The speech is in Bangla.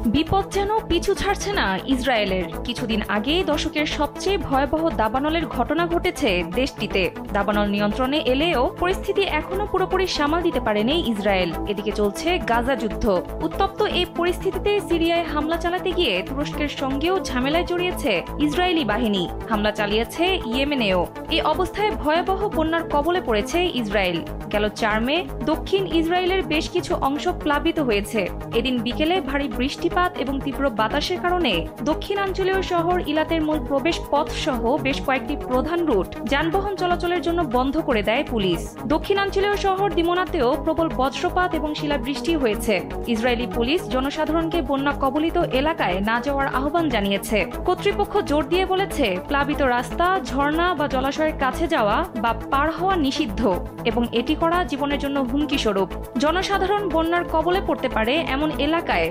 বিপদ যেন পিছু ছাড়ছে না ইসরায়েলের। কিছুদিন আগে দশকের সবচেয়ে ভয়াবহ দাবানলের ঘটনা ঘটেছে দেশটিতে। দাবানল নিয়ন্ত্রণে এলেও পরিস্থিতি এখনো পুরোপুরি সামাল দিতে পারেনি ইসরায়েল। এদিকে চলছে গাজা যুদ্ধ। উত্তপ্ত এই পরিস্থিতিতে সিরিয়ায় হামলা চালাতে গিয়ে তুরস্কের সঙ্গেও ঝামেলায় জড়িয়েছে ইসরায়েলি বাহিনী। হামলা চালিয়েছে ইয়েমেনেও। এই অবস্থায় ভয়াবহ বন্যার কবলে পড়েছে ইসরায়েল। গেল 4 মে দক্ষিণ ইসরায়েলের বেশ কিছু অংশ প্লাবিত হয়েছে। এদিন বিকেলে ভারী বৃষ্টিপাত এবং তীব্র বাতাসের কারণে দক্ষিণাঞ্চলীয় শহর ইলাতের মূল প্রবেশ পথ সহ বেশ কয়েকটি প্রধান রুট যানবাহন চলাচলের জন্য বন্ধ করে দেয় পুলিশ। দক্ষিণাঞ্চলীয় শহর দিমোনাতেও প্রবল বজ্রপাত এবং শিলাবৃষ্টি হয়েছে। ইসরায়েলি পুলিশ জনসাধারণকে বন্যা কবলিত এলাকায় না যাওয়ার আহ্বান জানিয়েছে। কর্তৃপক্ষ জোর দিয়ে বলেছে, প্লাবিত রাস্তা, ঝর্ণা বা জলাশয়ের কাছে যাওয়া বা পার হওয়া নিষিদ্ধ এবং এটি করা জীবনের জন্য হুমকি স্বরূপ। জনসাধারণ বন্যার কবলে পড়তে পারে এমন এলাকায়